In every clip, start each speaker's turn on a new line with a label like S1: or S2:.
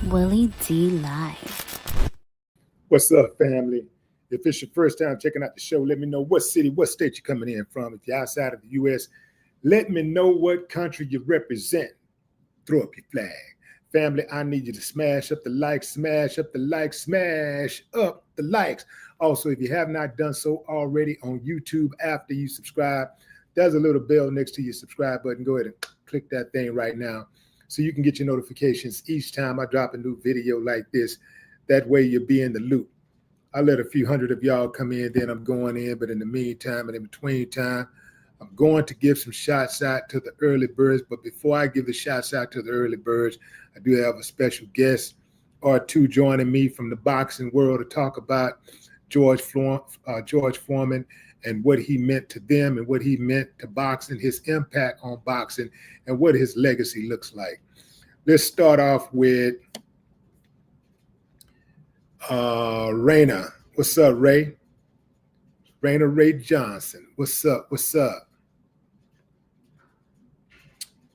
S1: Willie D Live.
S2: What's up, family? If it's your first time checking out the show, let me know what city, what state you're coming in from. If you're outside of the U.S., let me know what country you represent. Throw up your flag. Family, I need you to smash up the likes, smash up the likes, smash up the likes. Also, if you have not done so already on YouTube after you subscribe, there's a little bell next to your subscribe button. Go ahead and click that thing right now so you can get your notifications each time I drop a new video like this. That way you'll be in the loop. I let a few hundred of y'all come in, then I'm going in. But in the meantime and in between time, I'm going to give some shots out to the early birds. But before I give the shots out to the early birds, I do have a special guest or two joining me from the boxing world to talk about George Foreman and what he meant to them and what he meant to boxing, his impact on boxing, and what his legacy looks like. Let's start off with Raina. What's up, Ray? Raina Ray Johnson. What's up? What's up?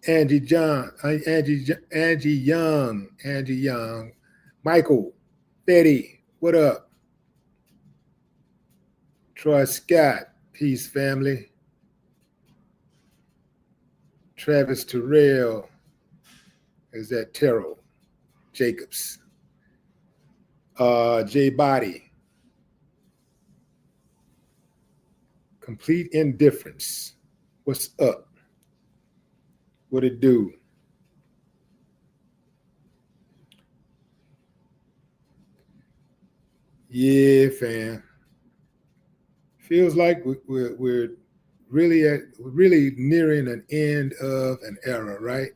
S2: Angie Young. Michael, Betty, what up? Troy Scott, peace, family. Travis Terrell, is that Terrell Jacobs? J Body. Complete Indifference. What's up? What it do? Yeah, fam. Feels like we're really nearing an end of an era, right?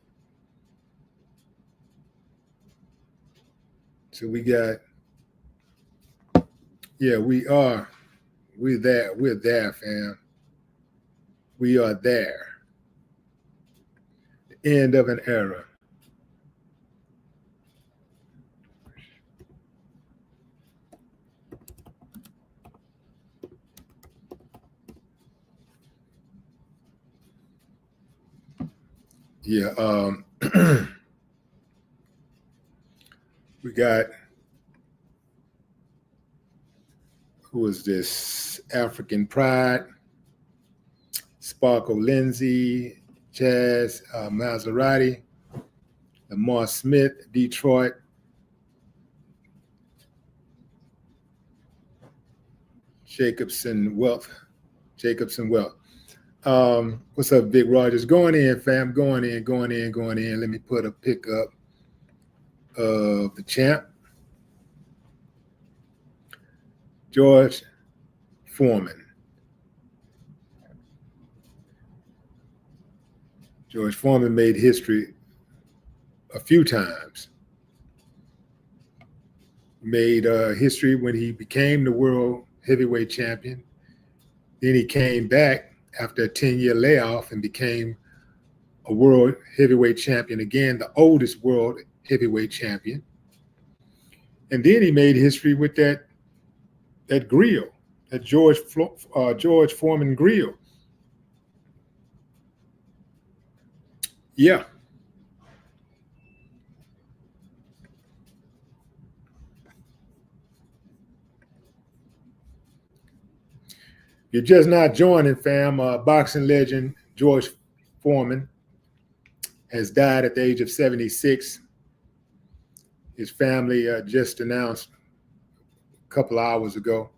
S2: So we got, yeah, we are. We're there, fam. We are there. The end of an era. Yeah, we got, who is this? African Pride, Sparkle Lindsay, Jazz Maserati, Lamar Smith, Detroit, Jacobson Wealth. What's up, Big Rogers? Going in, fam. Going in. Let me put a pick up of the champ. George Foreman. George Foreman made history a few times. Made history when he became the world heavyweight champion. Then he came back after a 10-year layoff and became a world heavyweight champion again, the oldest world heavyweight champion. And then he made history with that grill, that George Foreman grill. Yeah. You're just not joining, fam. Boxing legend George Foreman has died at the age of 76. His family just announced a couple hours ago.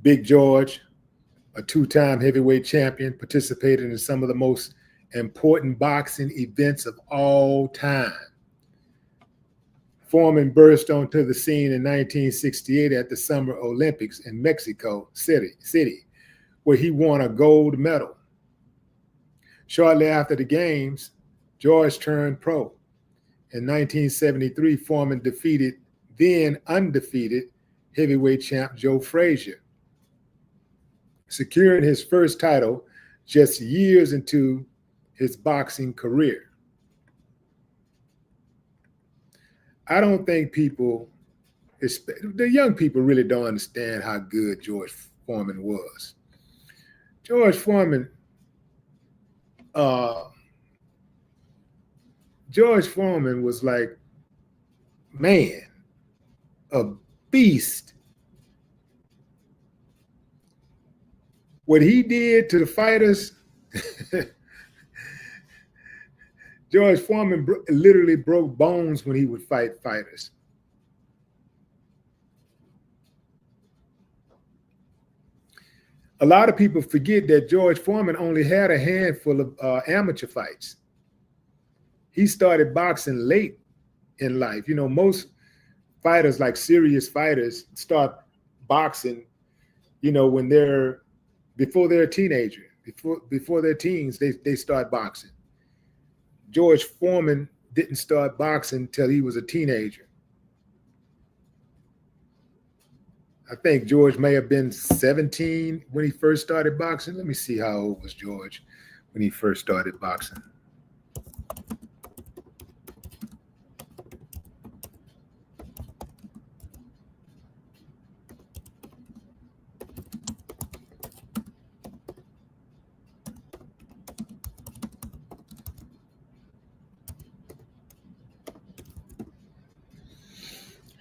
S2: Big George, a two-time heavyweight champion, participated in some of the most important boxing events of all time. Foreman burst onto the scene in 1968 at the Summer Olympics in Mexico City, where he won a gold medal. Shortly after the games, George turned pro. In 1973, Foreman defeated then undefeated heavyweight champ Joe Frazier, securing his first title just years into his boxing career. I don't think people, the young people, really don't understand how good George Foreman was. George Foreman was like Man, a beast. What he did to the fighters, George Foreman literally broke bones when he would fight fighters. A lot of people forget that George Foreman only had a handful of amateur fights. He started boxing late in life. You know, most fighters, like serious fighters, start boxing, you know, when they're before they're a teenager, before they're teens, they start boxing. George Foreman didn't start boxing until he was a teenager. I think George may have been 17 when he first started boxing. Let me see how old was George when he first started boxing.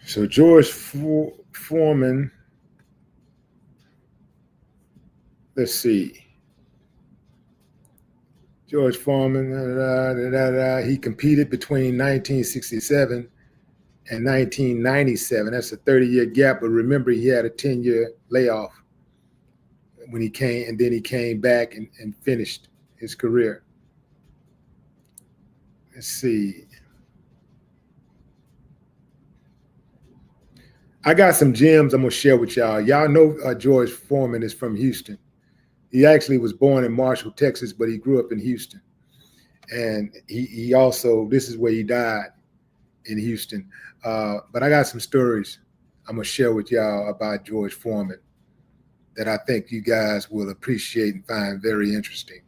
S2: So George Foreman, let's see. George Foreman, he competed between 1967 and 1997. That's a 30-year gap, but remember he had a 10-year layoff when he came, and then he came back and finished his career. Let's see. I got some gems I'm going to share with y'all. Y'all know George Foreman is from Houston. He actually was born in Marshall, Texas, but he grew up in Houston. And he also, this is where he died, in Houston. But I got some stories I'm going to share with y'all about George Foreman that I think you guys will appreciate and find very interesting.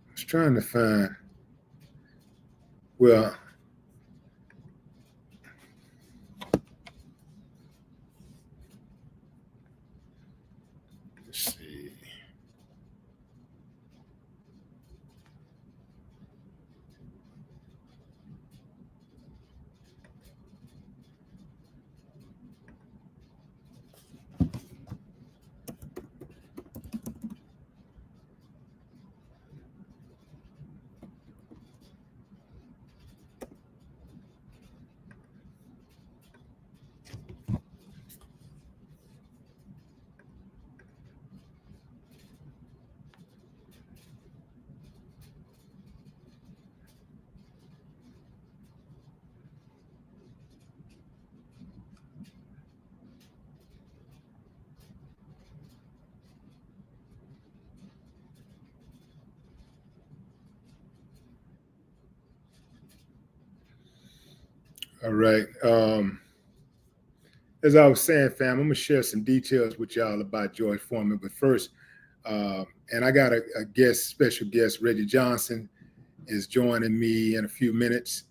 S2: I was trying to find, well, let's see. All right. As I was saying, fam, I'm going to share some details with y'all about George Foreman. But first, and I got a special guest, Reggie Johnson, is joining me in a few minutes.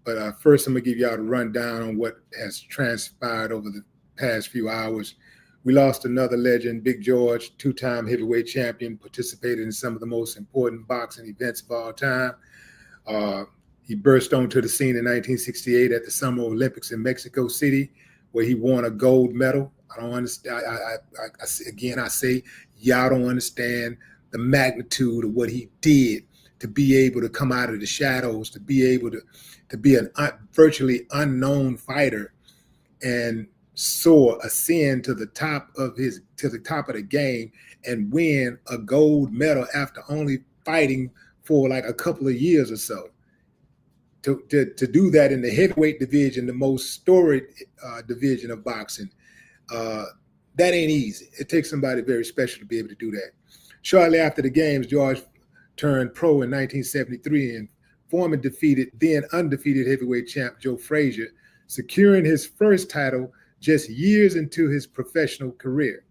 S2: But first, I'm going to give y'all a rundown on what has transpired over the past few hours. We lost another legend, Big George, two-time heavyweight champion, participated in some of the most important boxing events of all time. He burst onto the scene in 1968 at the Summer Olympics in Mexico City, where he won a gold medal. I don't understand. I say, y'all don't understand the magnitude of what he did to be able to come out of the shadows, to be able to be a virtually unknown fighter and ascend to the top of the game and win a gold medal after only fighting for like a couple of years or so. To do that in the heavyweight division, the most storied division of boxing, that ain't easy. It takes somebody very special to be able to do that. Shortly after the games, George turned pro in 1973, and Foreman defeated then undefeated heavyweight champ Joe Frazier, securing his first title just years into his professional career.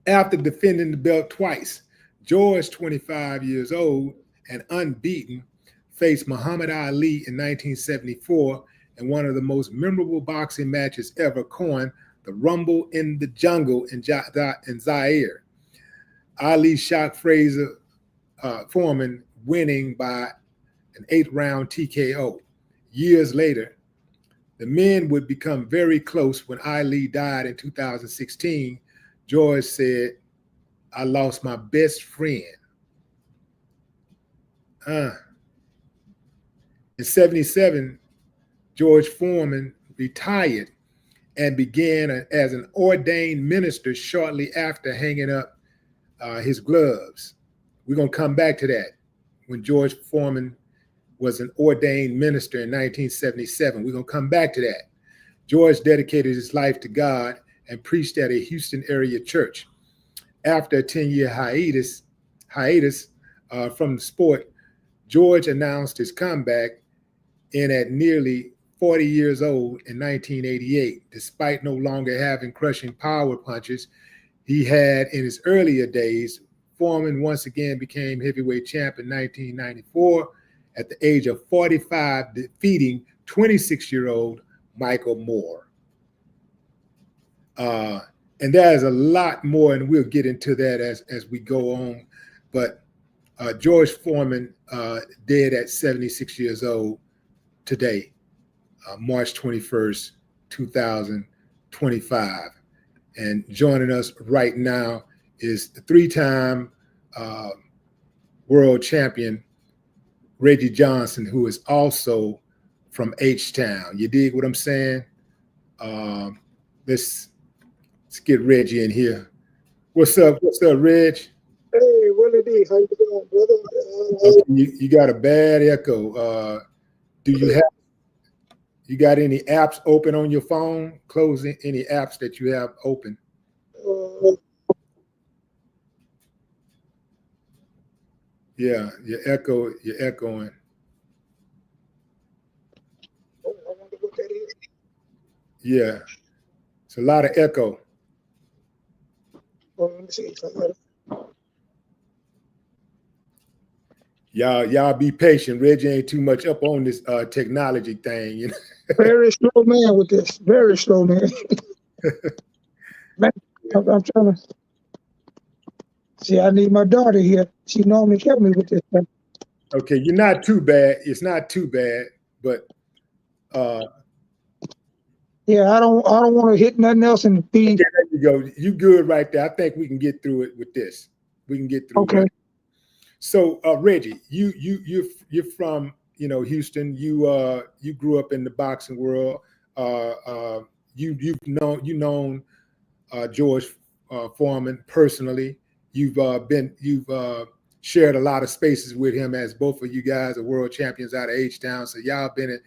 S2: After defending the belt twice, George, 25 years old and unbeaten, faced Muhammad Ali in 1974 in one of the most memorable boxing matches ever, coined the Rumble in the Jungle in Zaire. Ali shot Foreman, winning by an 8-round TKO. Years later, the men would become very close. When Ali died in 2016, George said, "I lost my best friend." In 77, George Foreman retired and began as an ordained minister shortly after hanging up his gloves. We're going to come back to that. When George Foreman was an ordained minister in 1977, we're going to come back to that. George dedicated his life to God and preached at a Houston area church. After a 10-year hiatus from the sport, George announced his comeback in at nearly 40 years old in 1988. Despite no longer having crushing power punches he had in his earlier days, Foreman once again became heavyweight champ in 1994 at the age of 45, defeating 26-year-old Michael Moore. And there's a lot more, and we'll get into that as we go on. But George Foreman dead at 76 years old today, March 21st, 2025. And joining us right now is the 3-time world champion, Reggie Johnson, who is also from H-Town. You dig what I'm saying? Let's get Reggie in here. What's up? What's up, Reg?
S3: Hey, Willie D, how you doing, brother?
S2: Okay, you got a bad echo. Do you got any apps open on your phone? Close any apps that you have open. Yeah, you're echoing.
S3: I wonder what that is.
S2: Yeah, it's a lot of echo.
S3: Let me see.
S2: Y'all be patient. Reggie ain't too much up on this technology thing, you know.
S3: Very slow man with this. Very slow man. Man, I'm trying to see. I need my daughter here. She normally help me with this stuff.
S2: Okay, you're not too bad. It's not too bad, but
S3: yeah, I don't want to hit nothing else and be.
S2: Okay, there you go. You good right there. I think we can get through it with this. We can get through.
S3: Okay.
S2: It. So Reggie, you're from Houston. You grew up in the boxing world. You've known George Foreman personally. You've shared a lot of spaces with him, as both of you guys are world champions out of H-Town. So y'all been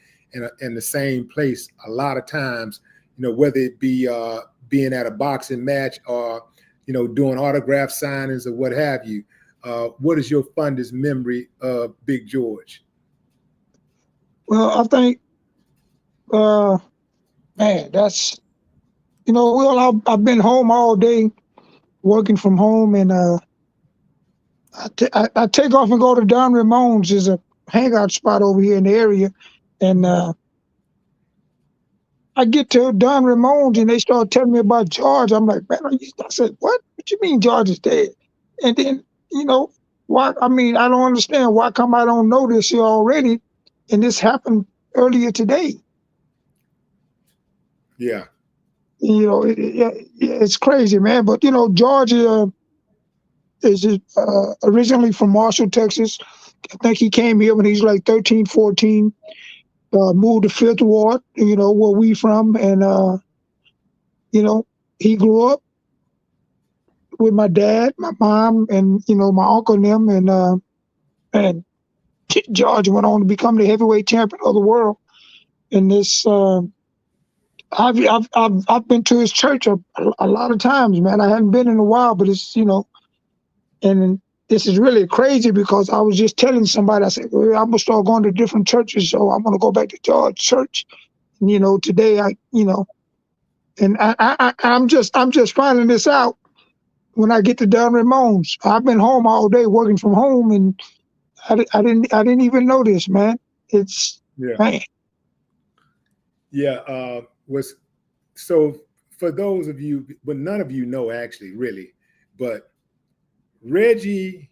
S2: in the same place a lot of times. Whether it be being at a boxing match or doing autograph signings or what have you. What is your fondest memory of Big George?
S3: Well, I think, man, that's well, I've been home all day, working from home, and I take off and go to Don Ramon's. There's a hangout spot over here in the area, and I get to Don Ramon's and they start telling me about George. I'm like, man, I said, what? What you mean George is dead? And then, why? I mean, I don't understand why come I don't know this here already, and this happened earlier today.
S2: Yeah.
S3: It's crazy, man. But George is originally from Marshall, Texas. I think he came here when he was like 13, 14. Moved to Fifth Ward, where we from, and he grew up with my dad, my mom, and my uncle and them, and George went on to become the heavyweight champion of the world. And this, I've been to his church a lot of times, man. I haven't been in a while, but it's and this is really crazy because I was just telling somebody, I said, well, I'm gonna start going to different churches, so I'm gonna go back to George Church. And, today and I'm just finding this out when I get to Don Ramon's. I've been home all day working from home, and I didn't even know this, man. It's
S2: Yeah.
S3: man.
S2: Yeah. Was so for those of you, but none of you know actually, really, but Reggie's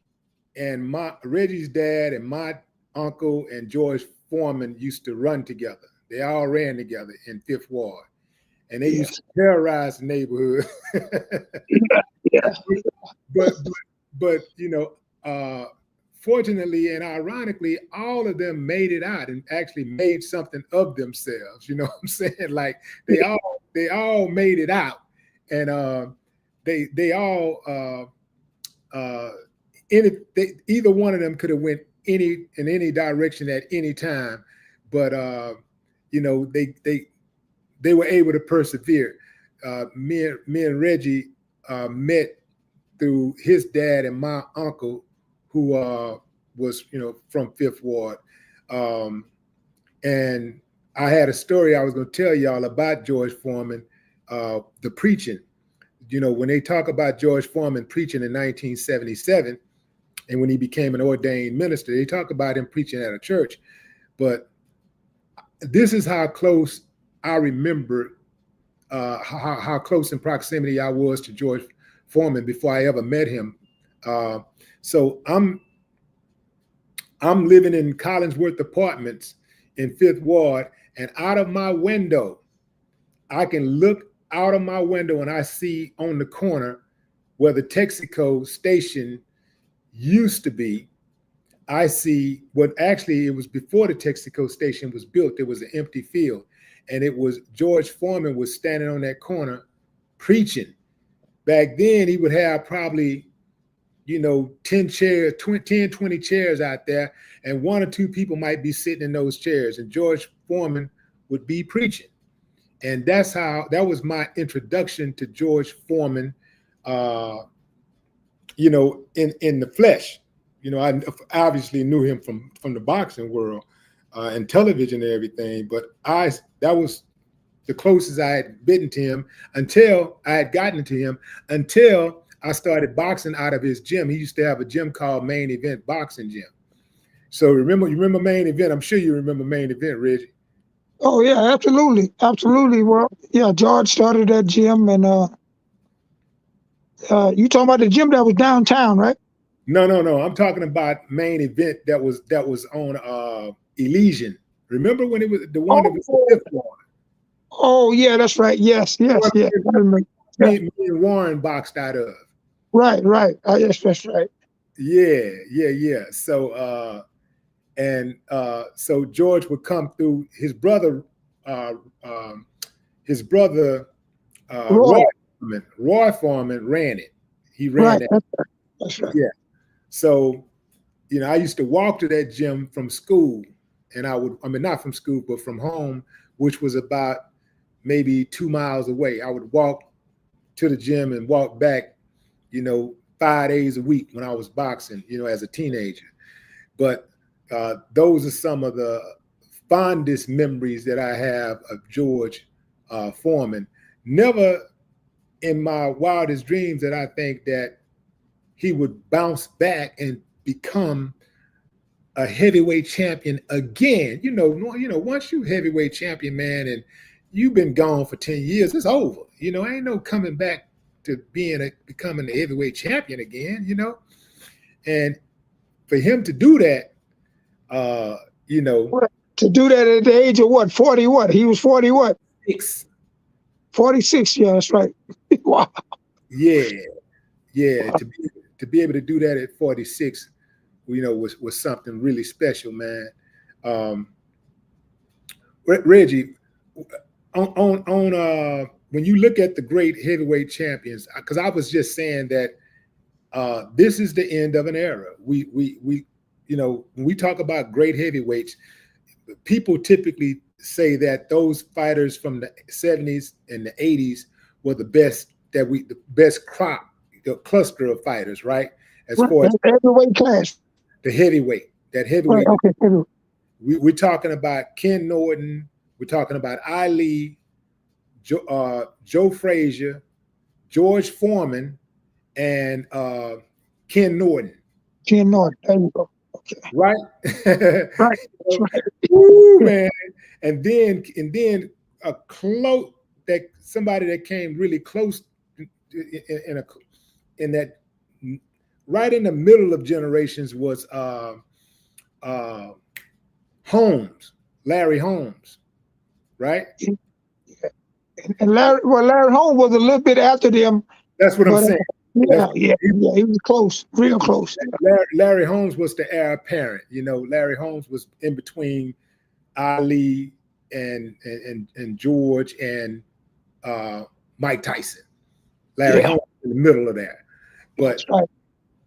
S2: dad and my uncle and George Foreman used to run together. They all ran together in Fifth Ward, and they used to terrorize the neighborhood.
S3: Yeah.
S2: but but fortunately and ironically, all of them made it out and actually made something of themselves. You know what I'm saying? Like they all made it out, and they all either one of them could have went in any direction at any time, but they were able to persevere. Me and Reggie met through his dad and my uncle, who was from Fifth Ward, and I had a story I was going to tell y'all about George Foreman, the preaching. When they talk about George Foreman preaching in 1977, and when he became an ordained minister, they talk about him preaching at a church. But this is how close I remember, how close in proximity I was to George Foreman before I ever met him. So I'm living in Collinsworth Apartments in Fifth Ward, and out of my window, I can look out of my window and I see on the corner where the Texaco station used to be. I see what actually it was before the Texaco station was built. There was an empty field, and it was George Foreman was standing on that corner preaching. Back then, he would have probably 10 chairs, 20 chairs out there, and one or two people might be sitting in those chairs, and George Foreman would be preaching. And that was my introduction to George Foreman, in the flesh. I obviously knew him from the boxing world and television and everything, but that was the closest I had bitten to him until I had gotten to him, until I started boxing out of his gym. He used to have a gym called Main Event Boxing Gym. So you remember Main Event? I'm sure you remember Main Event, Reggie.
S3: Oh yeah, absolutely, absolutely. Well, yeah, George started that gym, and you talking about the gym that was downtown, right?
S2: No. I'm talking about Main Event that was on Elysian. Remember when it was the one that was the fifth one?
S3: Oh yeah, that's right. Yes. I remember.
S2: Me and Warren boxed out of.
S3: Right. Yes, that's right.
S2: Yeah. So so George would come through. His brother Roy Foreman ran it. He ran it.
S3: That's right.
S2: Yeah. So I used to walk to that gym from school, and not from school, but from home, which was about maybe 2 miles away. I would walk to the gym and walk back, 5 days a week when I was boxing, as a teenager. But those are some of the fondest memories that I have of George Foreman. Never in my wildest dreams that I think that he would bounce back and become a heavyweight champion again. Once you heavyweight champion, man, and you've been gone for 10 years, it's over. Ain't no coming back to becoming a heavyweight champion again, And for him to do that,
S3: to do that at the age of what? 40 what? He was 40 what? 46. Yeah, that's right. Wow.
S2: Yeah. To be able to do that at 46, was something really special, man. Reggie, on when you look at the great heavyweight champions, because I was just saying that this is the end of an era. We when we talk about great heavyweights, people typically say that those fighters from the 70s and the 80s were the best crop, the cluster of fighters, right? As far as
S3: heavyweight class,
S2: the heavyweight. Right,
S3: okay.
S2: We're talking about Ken Norton. We're talking about Ali, Joe Frazier, George Foreman, and Ken Norton.
S3: Ken Norton. There you go. Okay.
S2: Right?
S3: Right. That's right.
S2: Ooh, man. And then a close that somebody that came really close in that right in the middle of generations was Holmes, Larry Holmes, right?
S3: And Larry Holmes was a little bit after them.
S2: That's what I'm saying.
S3: Yeah, he was close, real close.
S2: Larry Holmes was the heir apparent. You know, Larry Holmes was in between Ali and George and Mike Tyson. Larry Holmes in the middle of that.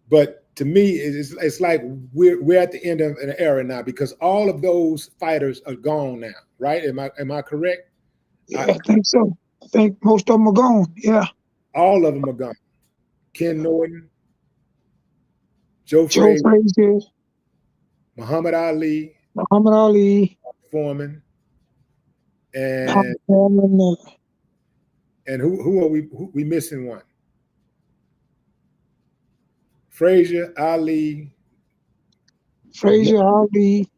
S2: But to me, it's like we're at the end of an era now because all of those fighters are gone now, right? Am I correct?
S3: Yeah, I think so. I think most of them are gone. Yeah.
S2: All of them are gone. Ken Norton, Joe Frazier, Muhammad Ali, Foreman, and who are we missing one? Frazier, Ali,
S3: Ali,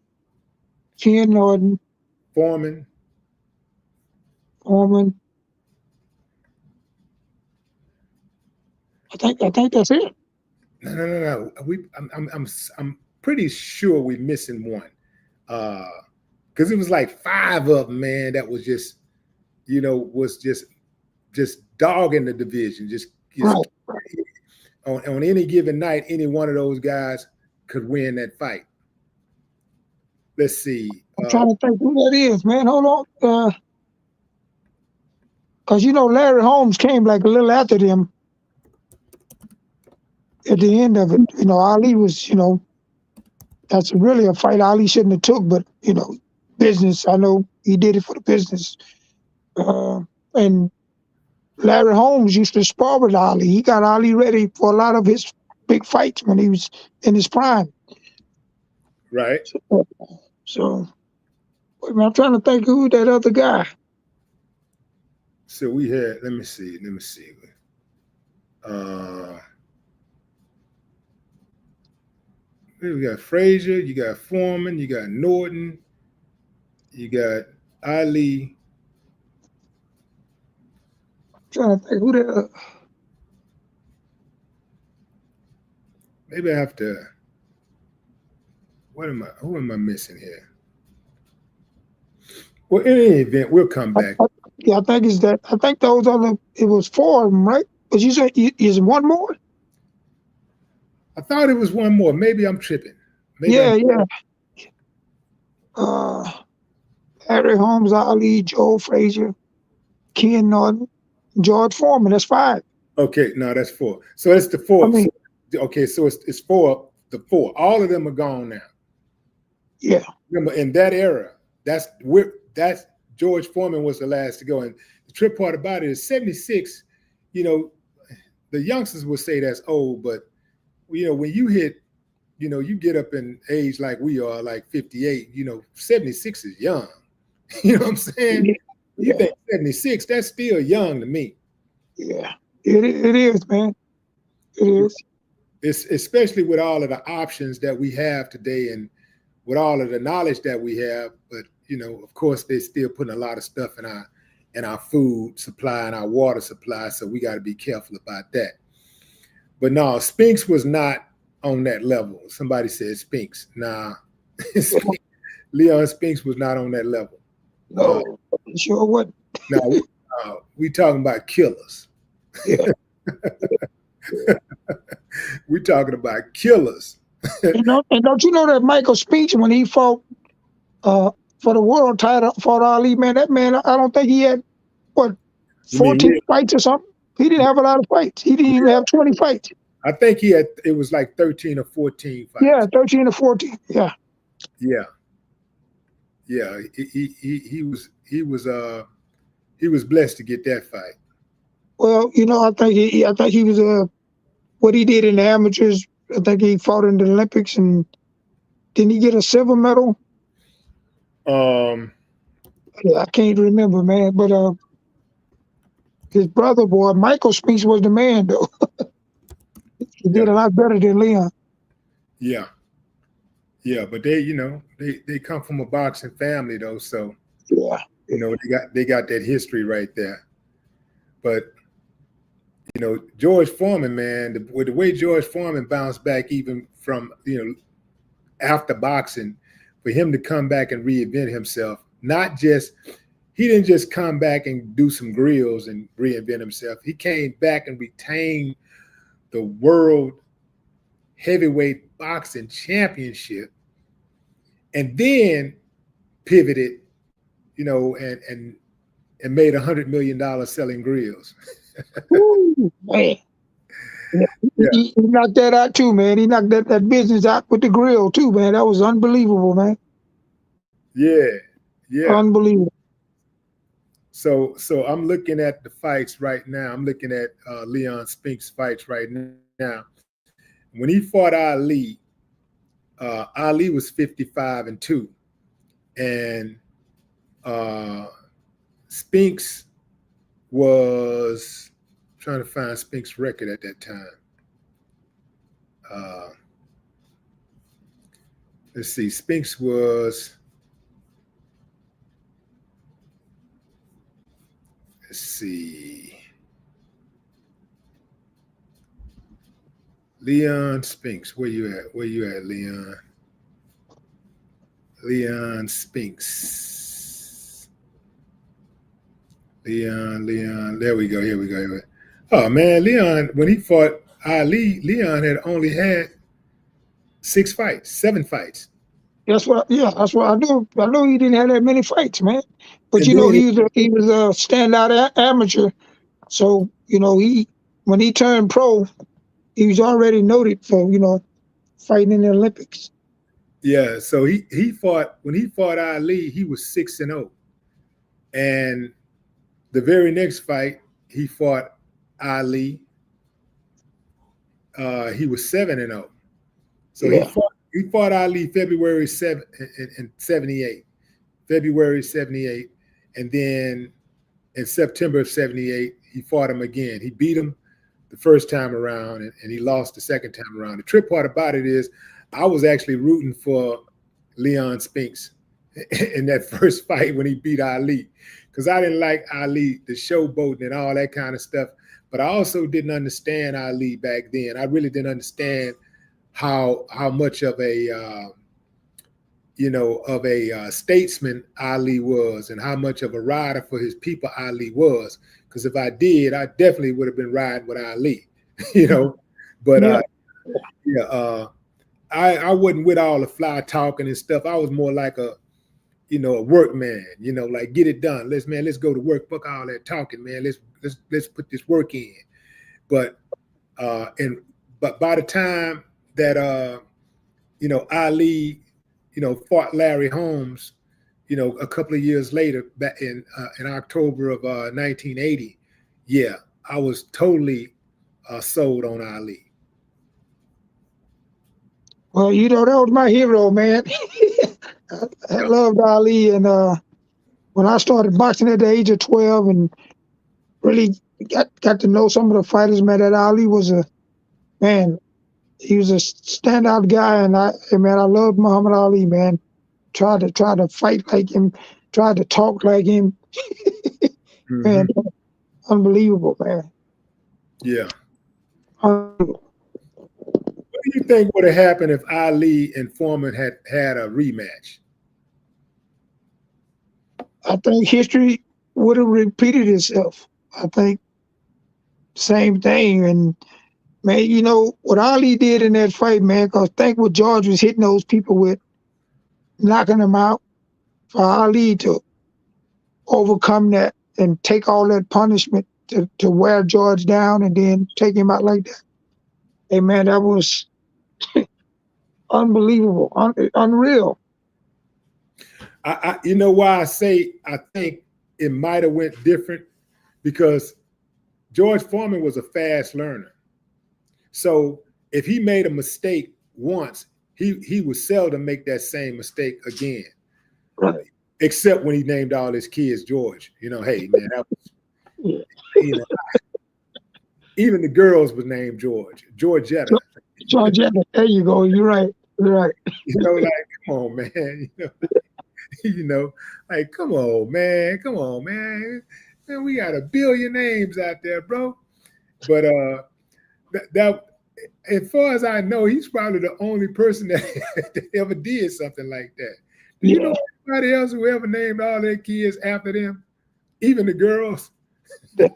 S3: Ken Norton,
S2: Foreman.
S3: I think that's it.
S2: No. I'm pretty sure we're missing one. Because it was like 5 of them, man, that was just, was just dogging the division. Just
S3: right.
S2: On any given night, any one of those guys could win that fight. Let's see.
S3: I'm trying to think who that is, man. Hold on. Because, Larry Holmes came like a little after them at the end of it. Ali was, that's really a fight Ali shouldn't have took, but, business. I know he did it for the business. And Larry Holmes used to spar with Ali. He got Ali ready for a lot of his big fights when he was in his prime.
S2: Right.
S3: So I'm trying to think who that other guy.
S2: So we had, let me see. We got Frazier, you got Foreman, you got Norton, you got Ali.
S3: I'm trying to think who that.
S2: Maybe I have to. Who am I missing here? Well, in any event, we'll come back.
S3: I think it's that. I think those are it was 4 of them, right? But you said is one more?
S2: I thought it was one more. Maybe I'm tripping.
S3: Yeah. Larry Holmes, Ali, Joe Frazier, Ken Norton, George Foreman. That's 5.
S2: Okay, no, that's 4. So it's the 4. Okay, so it's 4. The 4. All of them are gone now.
S3: Yeah.
S2: Remember, in that era, that's George Foreman was the last to go. And the trip part about it is 76. The youngsters will say that's old, but when you hit, you get up in age like we are, like 58. 76 is young. You know what I'm saying?
S3: Yeah.
S2: You think 76? That's still young to me.
S3: Yeah, it is, man. It is.
S2: It's especially with all of the options that we have today and with all of the knowledge that we have. But of course, they're still putting a lot of stuff in our food supply and our water supply, so we got to be careful about that. But no, Spinks was not on that level. Somebody said Spinks. Nah, Leon Spinks was not on that level.
S3: No, sure what?
S2: No, we talking about killers.
S3: Yeah.
S2: We talking about killers.
S3: And don't you know that Michael Spinks, when he fought for the world title, fought Ali, man, that man, I don't think he had, 14 fights or something? He didn't have a lot of fights. He didn't even have 20 fights.
S2: I think it was like 13 or 14 fights.
S3: Yeah, 13 or 14. Yeah.
S2: Yeah. Yeah. He was blessed to get that fight.
S3: Well, I think he was what he did in the amateurs. I think he fought in the Olympics, and didn't he get a silver medal? I can't remember, man. But his brother, boy, Michael Spinks was the man, though. He did a lot better than Leon.
S2: Yeah. Yeah, but they come from a boxing family though, so
S3: Yeah.
S2: they got that history right there. But George Foreman, man, with the way George Foreman bounced back even from after boxing, for him to come back and reinvent himself, he didn't just come back and do some grills and reinvent himself. He came back and retained the world heavyweight boxing championship, and then pivoted, and made $100 million selling grills.
S3: Ooh, man. Yeah.
S2: Yeah.
S3: He knocked that out too, man. He knocked that business out with the grill too, man. That was unbelievable, man.
S2: Yeah. Yeah.
S3: Unbelievable.
S2: So I'm looking at the fights right now. I'm looking at Leon Spinks fights right now. When he fought Ali, Ali was 55-2, and Spinks was trying to find Spinks' record at that time. Let's see. Spinks was. Let's see. Leon Spinks. Where you at? Where you at, Leon? Leon Spinks. Leon. There we go. Here we go. Oh man, Leon, when he fought Ali, Leon had only had 7 fights.
S3: That's what I knew. I knew he didn't have that many fights, man. But
S2: And
S3: he was a standout amateur. So, when he turned pro, he was already noted for, fighting in the Olympics.
S2: Yeah, so when he fought Ali, he was 6-0. And the very next fight, he fought Ali. He was 7-0. So
S3: Yeah.
S2: he fought Ali February 7 in 78. February 78. And then in September of 78, he fought him again. He beat him the first time around, and he lost the second time around. The trip part about it is I was actually rooting for Leon Spinks in that first fight when he beat Ali, because I didn't like Ali, the showboating and all that kind of stuff. But I also didn't understand Ali back then. I really didn't understand how much of a statesman Ali was, and how much of a rider for his people Ali was. Because if I did, I definitely would have been riding with Ali, But I wasn't with all the fly talking and stuff. I was more like a workman, like get it done. Let's go to work. Fuck all that talking, man. Let's put this work in. But by the time that Ali, fought Larry Holmes, a couple of years later, back in October of 1980, yeah, I was totally sold on Ali.
S3: Well, that was my hero, man. I loved Ali, and when I started boxing at the age of 12 and really got to know some of the fighters, man, that Ali was he was a standout guy, and I loved Muhammad Ali, man. Tried to fight like him, tried to talk like him.
S2: Mm-hmm.
S3: Man, unbelievable, man.
S2: Yeah.
S3: Unbelievable.
S2: What do you think would have happened if Ali and Foreman had a rematch?
S3: I think history would have repeated itself. I think same thing. And man, what Ali did in that fight, man, because think what George was hitting those people with, knocking them out, for Ali to overcome that and take all that punishment to wear George down and then take him out like that. Hey, man, that was unbelievable, unreal.
S2: You know why I say I think it might have went different? Because George Foreman was a fast learner. So if he made a mistake once, he would seldom make that same mistake again.
S3: Right.
S2: Except when he named all his kids George. Hey, man, that was, Even the girls was named Georgetta.
S3: Georgetta. There you go. You're right. You're right.
S2: Like, come on, man. You know, like, come on, man. Come on, man. Man, we got a billion names out there, bro. But that as far as I know, he's probably the only person that ever did something like that. Do you know anybody else who ever named all their kids after them? Even the girls?
S3: I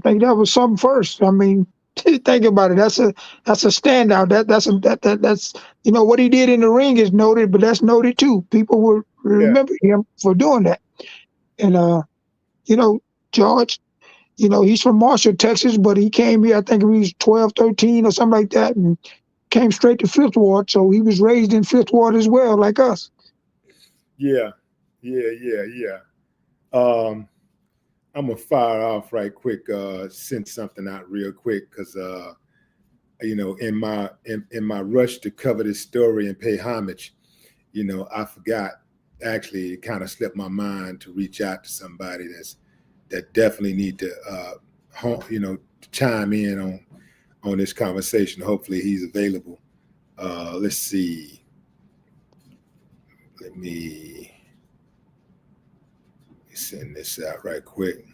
S3: think that was something first. I mean, think about it. That's a standout. That's what he did in the ring is noted, but that's noted too. People will remember him for doing that. And George, he's from Marshall, Texas, but he came here, I think he was 12, 13 or something like that, and came straight to Fifth Ward. So he was raised in Fifth Ward as well, like us.
S2: Yeah. I'm gonna fire off right quick, send something out real quick, because in my rush to cover this story and pay homage, I forgot. Actually, it kind of slipped my mind to reach out to somebody that definitely need to chime in on this conversation. Hopefully he's available. Let's see. Let me send this out right quick.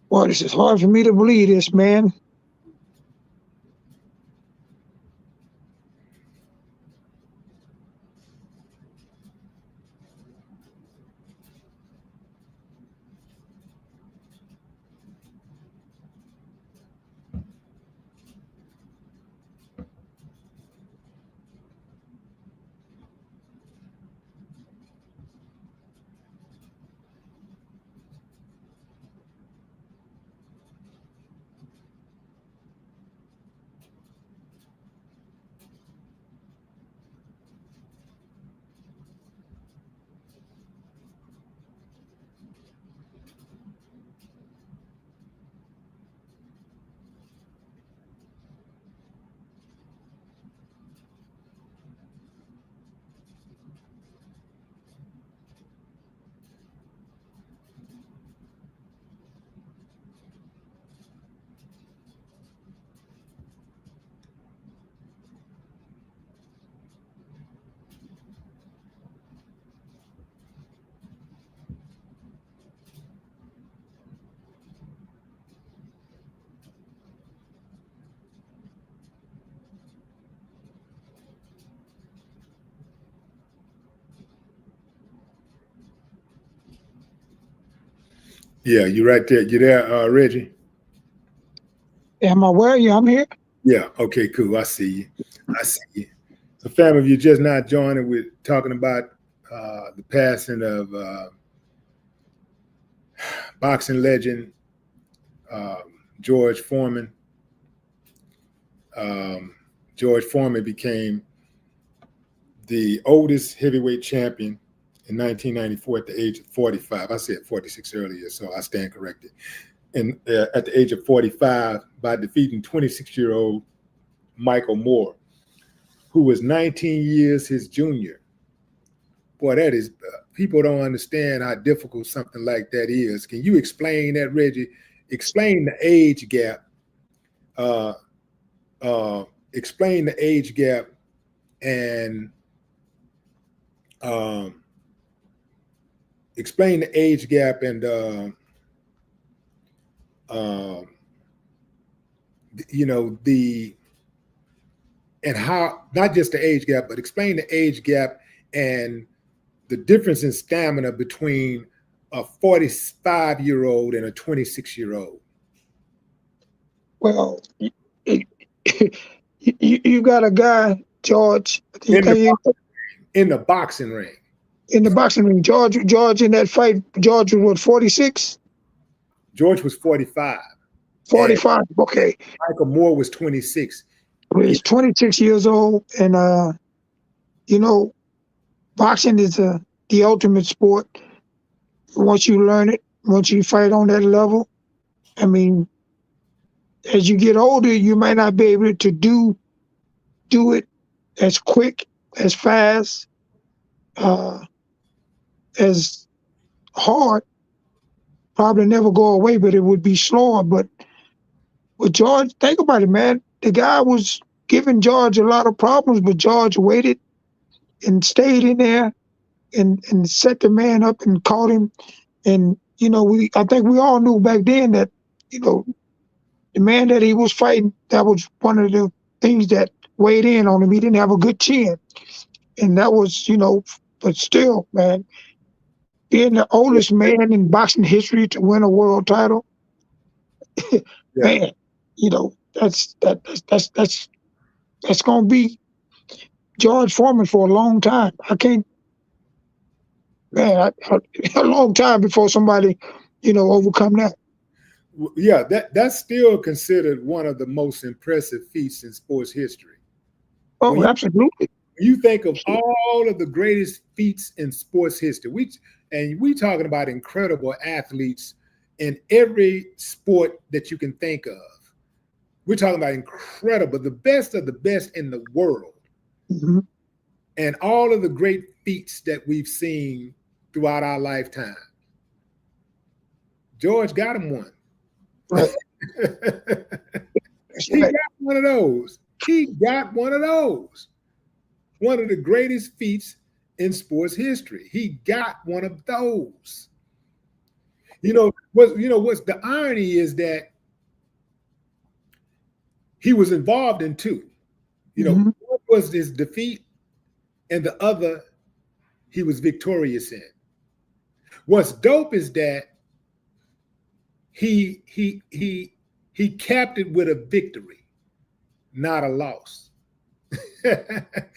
S3: Boy, this is hard for me to believe this, man.
S2: Yeah, you're right there. You there, Reggie?
S3: Am I aware? Yeah, I'm here.
S2: Yeah. Okay. Cool. I see you. So, family, if you're just not joining, we're talking about the passing of boxing legend George Foreman. George Foreman became the oldest heavyweight champion in 1994 at the age of 45. I said 46 earlier, so I stand corrected. And at the age of 45, by defeating 26-year-old Michael Moore, who was 19 years his junior. Boy, that is, people don't understand how difficult something like that is. Can you explain that, Reggie? Explain the age gap. Explain the age gap and explain the age gap and and how, not just the age gap, but explain the age gap and the difference in stamina between a 45-year-old and a 26-year-old.
S3: Well, you got a guy, George,
S2: in the boxing ring.
S3: In the boxing ring, George in that fight, George was what, 46?
S2: George was 45.
S3: 45, okay.
S2: Michael Moore was 26.
S3: He's 26 years old, and boxing is the ultimate sport. Once you learn it, once you fight on that level, I mean, as you get older, you might not be able to do it as quick, as fast, as hard. Probably never go away, but it would be slower. But with George, think about it, man. The guy was giving George a lot of problems, but George waited and stayed in there and set the man up and caught him. And I think we all knew back then that the man that he was fighting, that was one of the things that weighed in on him. He didn't have a good chin, and that was but still, man, being the oldest man in boxing history to win a world title, man, that's gonna be George Foreman for a long time. I can't, man, a long time before somebody, overcome that.
S2: Yeah, that's still considered one of the most impressive feats in sports history.
S3: Oh, absolutely.
S2: When you think of all of the greatest feats in sports history, we talking about incredible athletes in every sport that you can think of. We're talking about incredible, the best of the best in the world.
S3: Mm-hmm.
S2: And all of the great feats that we've seen throughout our lifetime. George got him one.
S3: Right.
S2: He got one of those. He got one of those. One of the greatest feats in sports history. He got one of those. What's the irony is that he was involved in two. One was his defeat, and the other he was victorious in. What's dope is that he capped it with a victory, not a loss.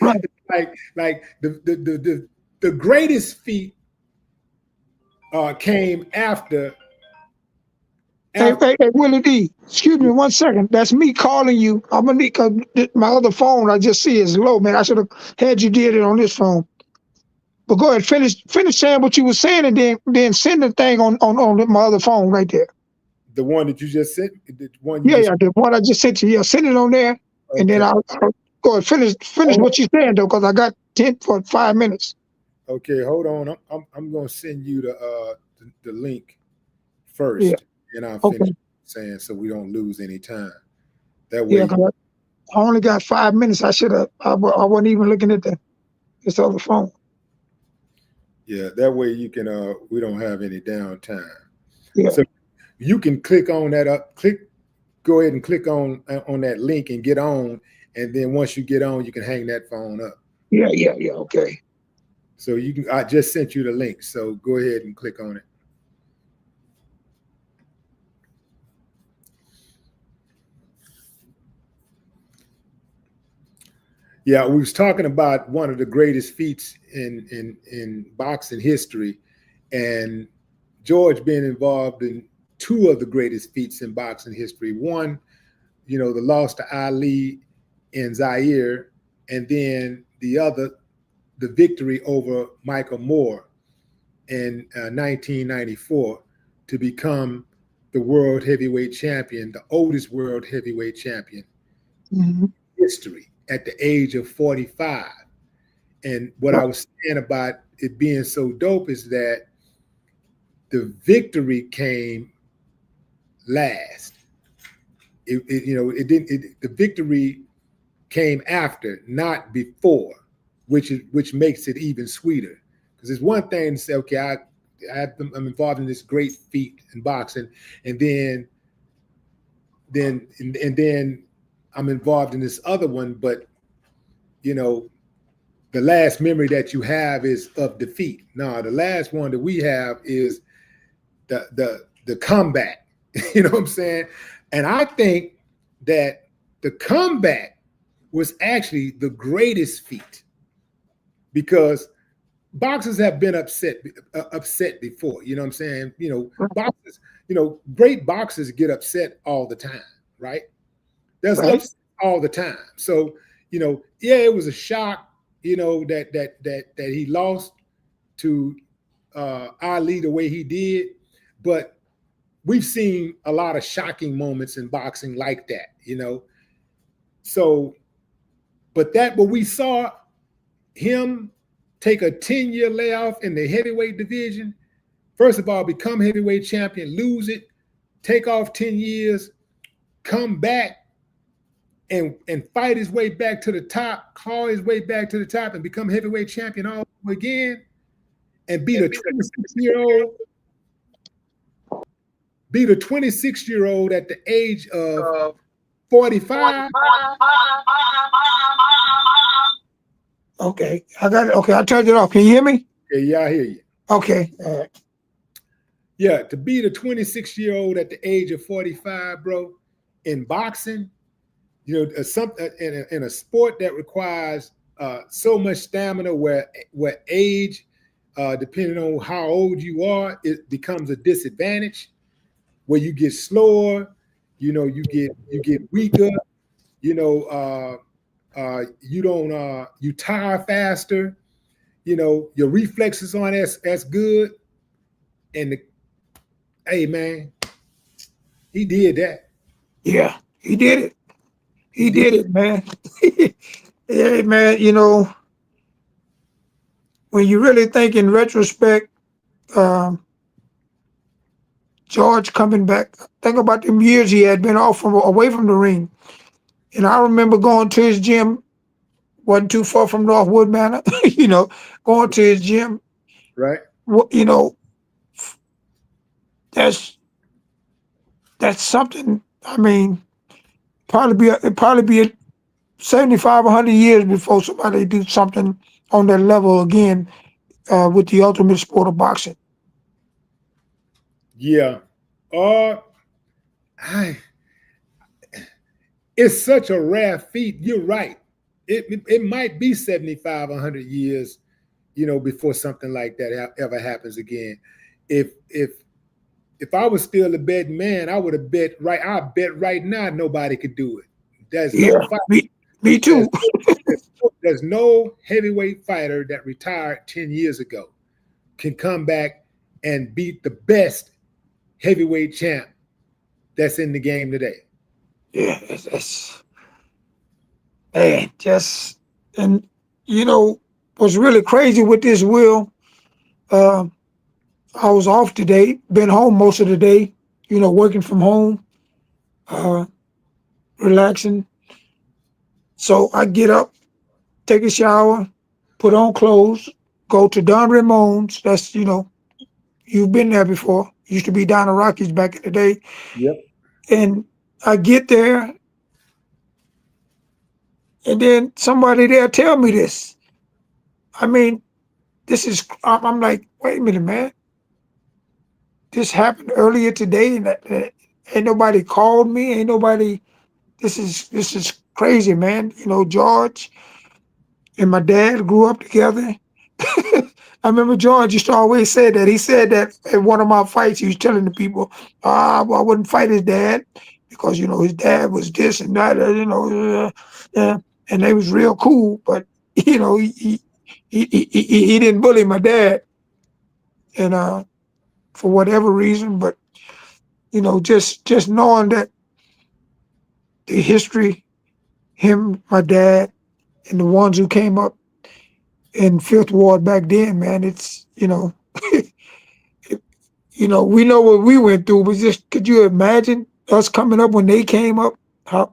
S3: Right.
S2: Like the greatest feat came after.
S3: Hey, Willie D, excuse me 1 second. That's me calling you. I'm gonna need, cause my other phone I just see is low, man. I should have had you did it on this phone. But go ahead, finish saying what you were saying, and then send the thing on my other phone right there.
S2: The one that you just sent, the one
S3: the one I just sent you. Yeah, send it on there, okay. And then I'll go ahead, finish what you're saying though, because I got 10 for 5 minutes.
S2: Okay, hold on. I'm gonna send you the link first.
S3: Yeah.
S2: And I'll finish saying so we don't lose any time. That way,
S3: yeah, I only got 5 minutes. I should have. I wasn't even looking at this other phone.
S2: Yeah, that way you can. We don't have any downtime.
S3: Yeah.
S2: So you can click on that go ahead and click on that link and get on, and then once you get on, you can hang that phone up.
S3: Yeah. Okay.
S2: So you can. I just sent you the link. So go ahead and click on it. Yeah, we was talking about one of the greatest feats in boxing history, and George being involved in two of the greatest feats in boxing history. One, the loss to Ali in Zaire, and then the other, the victory over Michael Moore in 1994 to become the world heavyweight champion, the oldest world heavyweight champion in history, at the age of 45. And what I was saying about it being so dope is that the victory came last. The victory came after, not before, which makes it even sweeter. Because it's one thing to say, okay, I'm involved in this great feat in boxing, and then I'm involved in this other one, but the last memory that you have is of defeat. No, the last one that we have is the comeback. You know what I'm saying? And I think that the comeback was actually the greatest feat, because boxers have been upset before. You know what I'm saying? Boxers, great boxers get upset all the time, right? There's upset all the time. So, it was a shock, that he lost to Ali the way he did. But we've seen a lot of shocking moments in boxing like that, you know. So, but what we saw him take a 10-year layoff in the heavyweight division, first of all, become heavyweight champion, lose it, take off 10 years, come back and fight his way back to the top, claw his way back to the top and become heavyweight champion all over again, and beat a 26-year-old at the age of 45.
S3: Okay, I got it. Okay, I turned it off. Can you hear me?
S2: Yeah, I hear you.
S3: Okay. All right.
S2: Yeah, to beat a 26-year-old at the age of 45, bro, in boxing, you know, in a sport that requires so much stamina, where age, depending on how old you are, it becomes a disadvantage. Where you get slower, you know, you get weaker, you know, you tire faster, you know, your reflexes aren't as good. And hey, man, he did that.
S3: Yeah, he did it. He did it, man. Hey, man, you know, when you really think in retrospect, George coming back, think about them years he had been away from the ring. And I remember going to his gym, wasn't too far from Northwood Manor, you know, going to his gym.
S2: Right.
S3: You know, that's something. I mean, it'd probably be 75, 100 years before somebody do something on that level again with the ultimate sport of boxing.
S2: Yeah. It's such a rare feat. You're right. It might be 75, 100 years, you know, before something like that ever happens again. If I was still a betting man, I would have bet right. I bet right now nobody could do it. There's no fight.
S3: Me too.
S2: There's no heavyweight fighter that retired 10 years ago can come back and beat the best heavyweight champ that's in the game today.
S3: Yeah, it's man, and you know what's really crazy with this, Will, I was off today, been home most of the day, you know, working from home, relaxing. So I get up, take a shower, put on clothes, go to Don Ramon's. That's, you know, you've been there before. Used to be down in Rockies back in the day.
S2: Yep.
S3: And I get there, and then somebody there tell me this. I mean, I'm like, wait a minute, man. This happened earlier today, and ain't nobody called me. Ain't nobody. This is crazy, man. You know, George and my dad grew up together. I remember George used to always say that. He said that at one of my fights, he was telling the people, well, I wouldn't fight his dad because, you know, his dad was this and that, you know, and they was real cool. But, you know, he didn't bully my dad, and for whatever reason. But, you know, just knowing that the history, him, my dad, and the ones who came up in Fifth Ward back then, man, it's, you know, you know, we know what we went through, but just could you imagine us coming up when they came up, how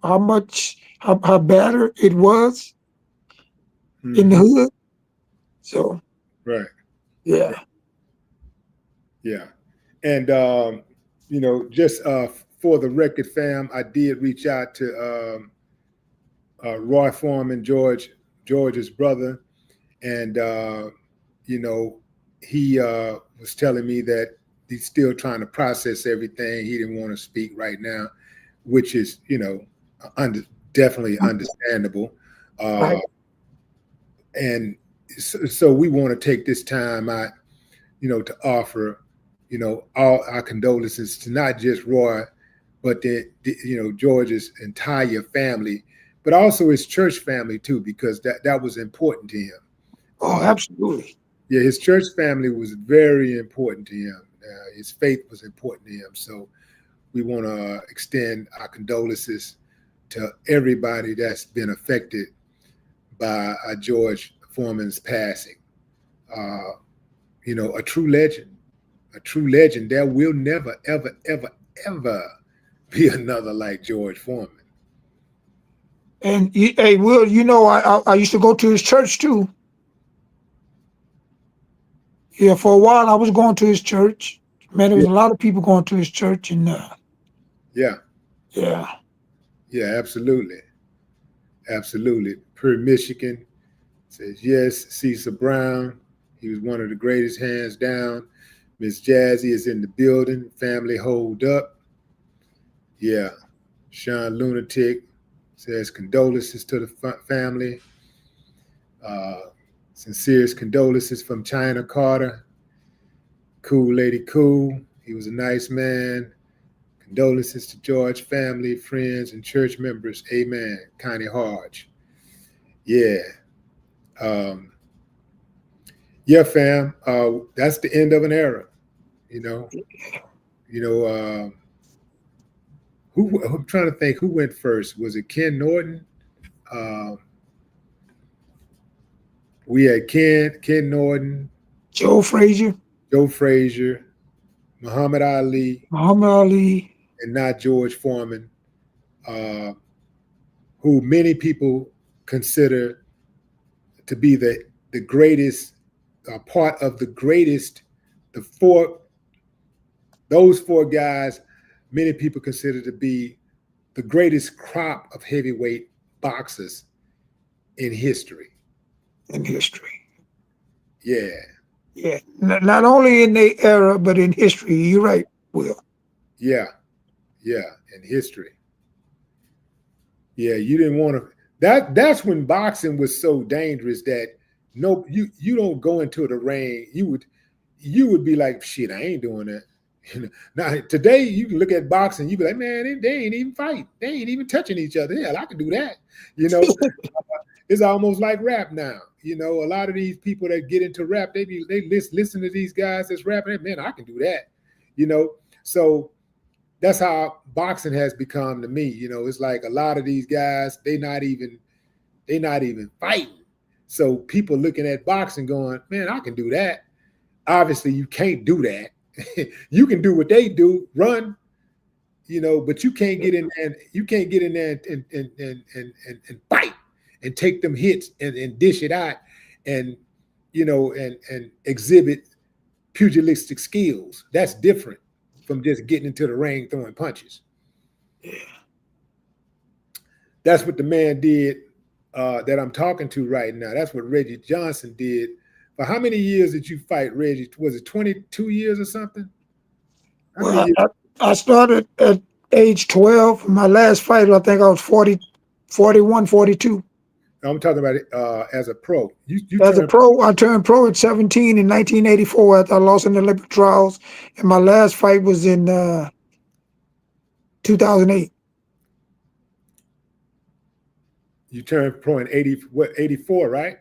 S3: bad it was in the hood? So,
S2: right.
S3: Yeah.
S2: Yeah. And, you know, just for the record, fam, I did reach out to Roy Foreman, George's brother. And, you know, he was telling me that he's still trying to process everything. He didn't want to speak right now, which is, you know, definitely understandable.
S3: Right.
S2: And so we want to take this time out, you know, to offer, you know, all our condolences to not just Roy, but you know, George's entire family, but also his church family too, because that was important to him.
S3: Oh, absolutely.
S2: Yeah, his church family was very important to him. His faith was important to him. So we want to extend our condolences to everybody that's been affected by George Foreman's passing. A true legend, There will never, ever, ever, ever be another like George Foreman.
S3: And hey, Will, I used to go to his church too. Yeah, for a while I was going to his church. Man, there was a lot of people going to his church, and
S2: yeah, absolutely. Per Michigan says yes. Cecil Brown, he was one of the greatest, hands down. Miss Jazzy is in the building. Family hold up. Yeah. Sean Lunatic says condolences to the family. Sincerest condolences from China Carter. Cool Lady Cool. He was a nice man. Condolences to George family, friends, and church members. Amen. Connie Hodge. Yeah. Yeah, fam. That's the end of an era. I'm trying to think who went first. Was it Ken Norton? We had Ken Norton,
S3: Joe Frazier,
S2: Muhammad Ali, and not George Foreman, who many people consider to be the greatest, part of the greatest. Those four guys, many people consider to be the greatest crop of heavyweight boxers in history. Yeah.
S3: Yeah. Not only in the era, but in history. You're right, Will.
S2: Yeah. In history. Yeah, you didn't want to. That's when boxing was so dangerous that you don't go into the ring. You would be like, shit, I ain't doing that. Now today you can look at boxing, you be like, man, they ain't even fighting. They ain't even touching each other. Hell, I can do that. It's almost like rap now. A lot of these people that get into rap, they listen to these guys that's rapping. Man, I can do that. So that's how boxing has become to me. It's like a lot of these guys, they not even fighting. So people looking at boxing going, man, I can do that. Obviously, you can't do that. You can do what they do, run, but you can't get in there. You can't get in there and fight and take them hits and dish it out and exhibit pugilistic skills. That's different from just getting into the ring throwing punches.
S3: Yeah.
S2: That's what the man did that I'm talking to right now. That's what Reggie Johnson did. For how many years did you fight, Reggie? Was it 22 years or something?
S3: Well, I started at age 12. My last fight, I think I was 40, 41, 42.
S2: I'm talking about it as a pro.
S3: As a pro, I turned pro at 17 in 1984 after I lost in the Olympic trials. And my last fight was in 2008.
S2: You turned pro in 84, right?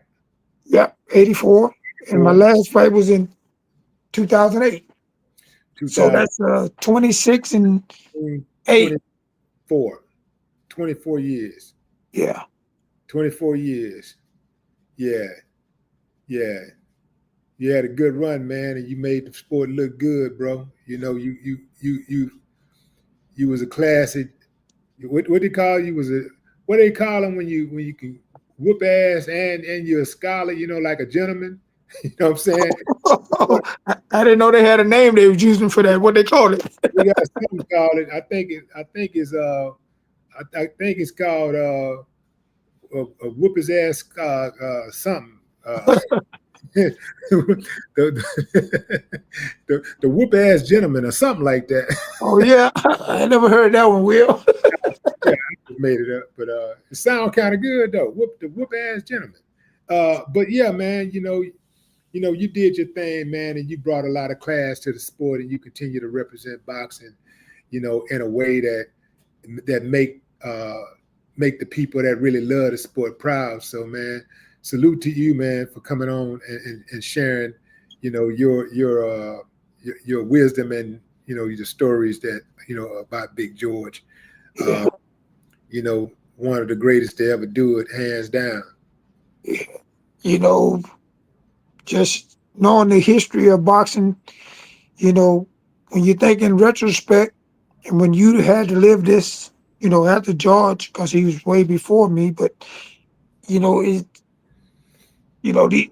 S3: Yeah, 84. And my last fight was in 2008. So that's 26 and 8.
S2: 24 years.
S3: Yeah.
S2: 24 years. Yeah. You had a good run, man, and you made the sport look good, bro. You was a classic. What they call you? What they call them when you can whoop ass and you're a scholar, like a gentleman. You know what I'm saying?
S3: I didn't know they had a name they was using for that. What they call it?
S2: They got something called it. I think it's called a whoop his ass something. The whoop ass gentleman or something like that.
S3: Oh yeah, I never heard that one, Will.
S2: Yeah, I just made it up, but it sounds kind of good though. The whoop ass gentleman. But yeah, man, you did your thing, man, and you brought a lot of class to the sport, and you continue to represent boxing, in a way that make the people that really love the sport proud. So, man, salute to you, man, for coming on and sharing, your wisdom and the stories that about Big George.
S3: Yeah,
S2: You know, one of the greatest to ever do it, hands down.
S3: you know, just knowing the history of boxing, when you think in retrospect, and when you had to live this, after George, because he was way before me, but it, the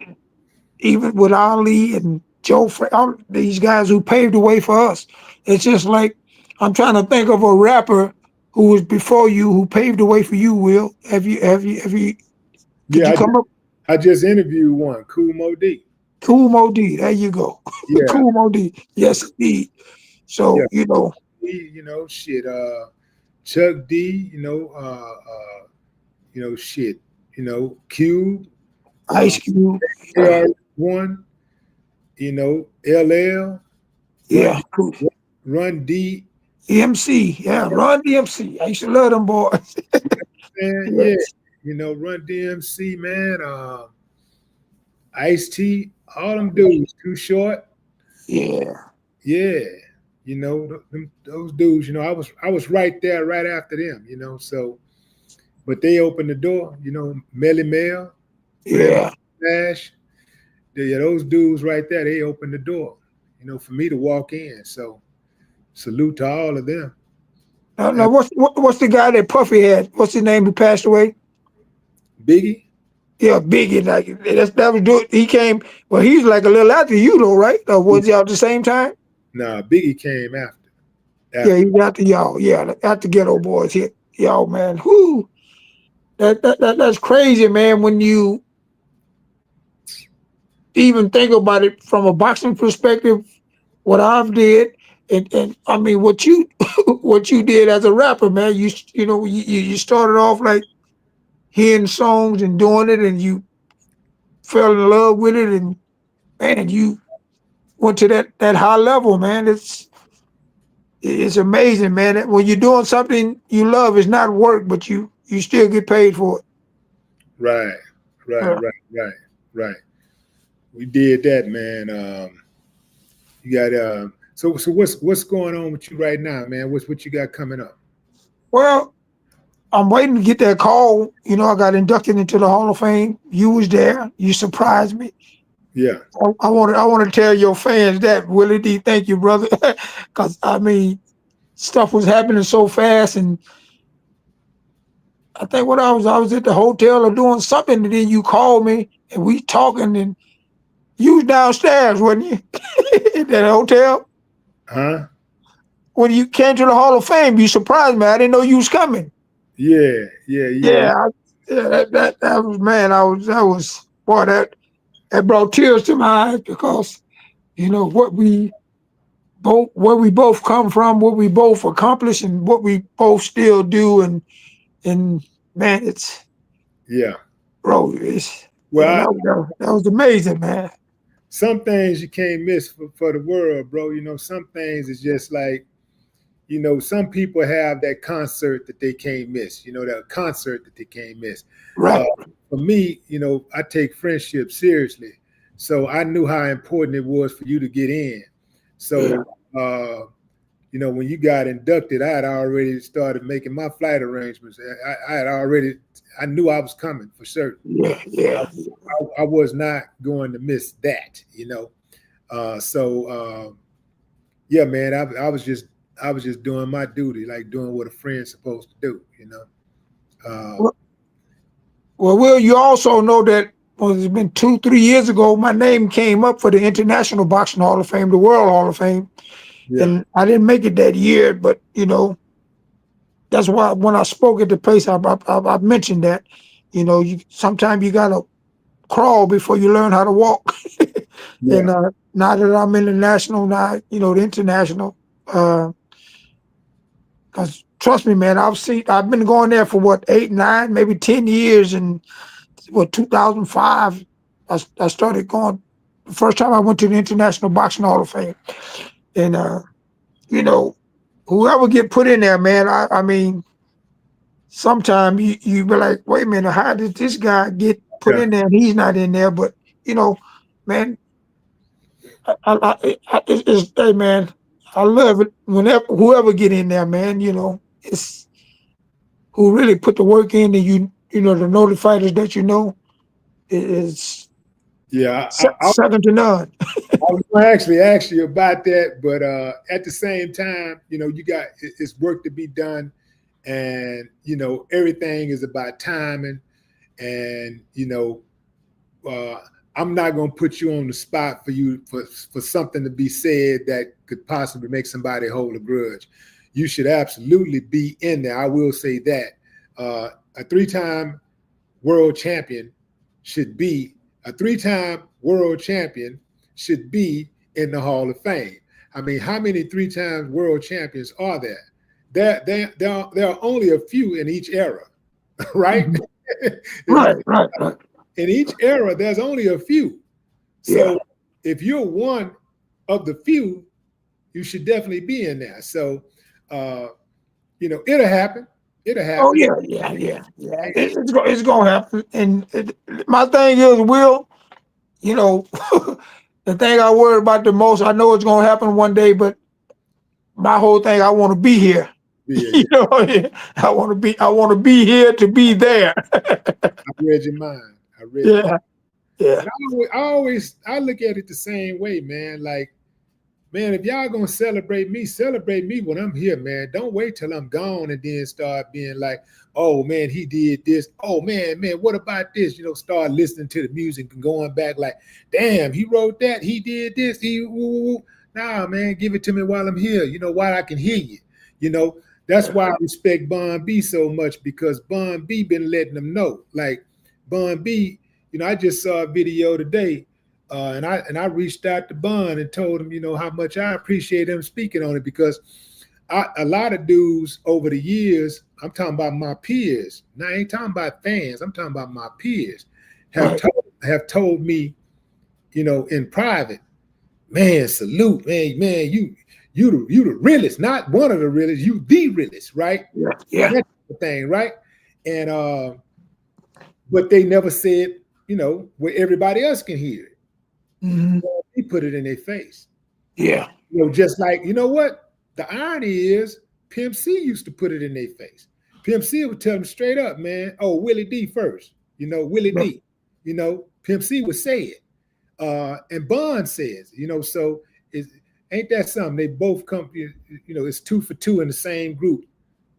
S3: even with Ali and all these guys who paved the way for us, it's just like I'm trying to think of a rapper who was before you who paved the way for you. Will have you? Could
S2: Yeah,
S3: you come up?
S2: I just interviewed one, Cool Mo D.
S3: Cool Mo D. There you go.
S2: Yeah,
S3: Cool Mo D. Yes, indeed.
S2: yeah.
S3: So
S2: Shit. Chuck D. Shit. Cube.
S3: Ice Cube.
S2: AR one. LL. Run
S3: Yeah, cool.
S2: Run D.
S3: MC. Yeah, Run DMC. I used to love them boys.
S2: Man, yeah.
S3: Yes.
S2: Run DMC, man. Ice T. All them dudes too short.
S3: Yeah.
S2: Yeah. Those dudes. I was right there, right after them. So, but they opened the door. Melly Mel, Red
S3: Yeah.
S2: Flash. Yeah, those dudes right there. They opened the door. For me to walk in. So, salute to all of them.
S3: Now what's the guy that Puffy had? What's his name who passed away?
S2: Biggie.
S3: Yeah, Biggie. Like that was do. He came. Well, he's like a little after you, though, right? Or was he out at the same time?
S2: Nah, Biggie came after.
S3: Yeah, he got to y'all. Yeah, after Ghetto Boys hit y'all, man. Whoo, that's crazy, man. When you even think about it from a boxing perspective, what I've did, and I mean what you what you did as a rapper, man. You started off like hearing songs and doing it, and you fell in love with it, and man, you went to that high level, man. It's amazing, man. When you're doing something you love, it's not work, but you still get paid for it.
S2: Right, right,
S3: Yeah.
S2: right, right, right. We did that, man. You got so what's going on with you right now, man? What you got coming up?
S3: Well, I'm waiting to get that call. I got inducted into the Hall of Fame. You was there. You surprised me.
S2: Yeah,
S3: I want to tell your fans that, Willie D. Thank you, brother. Because I mean, stuff was happening so fast, and I think I was at the hotel or doing something, and then you called me, and we talking, and you was downstairs, wasn't you, at that hotel?
S2: huh?
S3: When you came to the Hall of Fame, you surprised me. I didn't know you was coming.
S2: Yeah, yeah, yeah,
S3: Yeah, yeah. That was, man. Boy, that brought tears to my eyes because where we both come from, what we both accomplish, and what we both still do, and man, it's
S2: yeah.
S3: bro, it's yeah,
S2: Well,
S3: that was amazing, man.
S2: some things you can't miss for the world, bro. Some things is just like, some people have that concert that they can't miss. That concert that they can't miss.
S3: Right.
S2: For me, I take friendship seriously, so I knew how important it was for you to get in. So, when you got inducted, I had already started making my flight arrangements. I knew I was coming for certain.
S3: Yeah, yeah,
S2: I was not going to miss that, yeah, man, I was just doing my duty, like doing what a friend's supposed to do.
S3: well, Will, you also know that it's been 2-3 years ago, my name came up for the International Boxing Hall of Fame, the World Hall of Fame,
S2: Yeah,
S3: and I didn't make it that year, but that's why when I spoke at the place, I mentioned that, sometimes you gotta crawl before you learn how to walk.
S2: yeah,
S3: And now that I'm in the national, now the international, because trust me, man, I've been going there for what 8, 9, maybe 10 years, and 2005, I started going. The first time I went to the International Boxing Hall of Fame, and you know, whoever get put in there, man, I mean, sometimes you be like, wait a minute, how did this guy get put
S2: yeah,
S3: in there and he's not in there? But man, it's, hey man, I love it whenever whoever get in there, man. You know, it's who really put the work in, and you know the fighters that you know is
S2: Yeah,
S3: second to none.
S2: I was going to actually ask you about that, but at the same time, you know, it's work to be done, and you know everything is about timing, and you know, uh, I'm not going to put you on the spot for something to be said that could possibly make somebody hold a grudge. You should absolutely be in there. I will say that a three-time world champion should be a three-time world champion should be in the Hall of Fame. I mean, how many three-time world champions are there? There are only a few in each era, right?
S3: Right.
S2: In each era, there's only a few. So
S3: Yeah.
S2: if you're one of the few, you should definitely be in there. So, you know, it'll happen. It'll
S3: Oh
S2: happen.
S3: yeah. It's gonna happen. And my thing is, Will, you know, the thing I worry about the most, I know it's gonna happen one day, but my whole thing, I want to be here.
S2: Yeah,
S3: You know, I want to be here to be there.
S2: I read your mind. I read your mind.
S3: Yeah.
S2: And I look at it the same way, man. Like, man, if y'all gonna celebrate me when I'm here, man. Don't wait till I'm gone and then start being like, oh man, he did this. Oh man, what about this? You know, start listening to the music and going back like, damn, he wrote that, he did this, Nah, man, give it to me while I'm here. You know, while I can hear you. You know, that's why I respect Bun B so much, because Bun B been letting them know. Like Bun B, you know, I just saw a video today. And I reached out to Bun and told him, you know, how much I appreciate him speaking on it, because a lot of dudes over the years, I'm talking about my peers. Now I ain't talking about fans. I'm talking about my peers have told me, you know, in private, man, salute, man, you the realest, not one of the realest, you the realest, right?
S3: Yeah.
S2: That's the thing, right? And but they never said, you know, where everybody else can hear it.
S3: Mm-hmm.
S2: He put it in their face.
S3: Yeah.
S2: You know, just like, you know what? The irony is Pimp C used to put it in their face. Pimp C would tell them straight up, man, oh, Willie D first. You know, Willie D. You know, Pimp C would say it. And Bond says, you know, so ain't that something? They both come, you know, it's 2 for 2 in the same group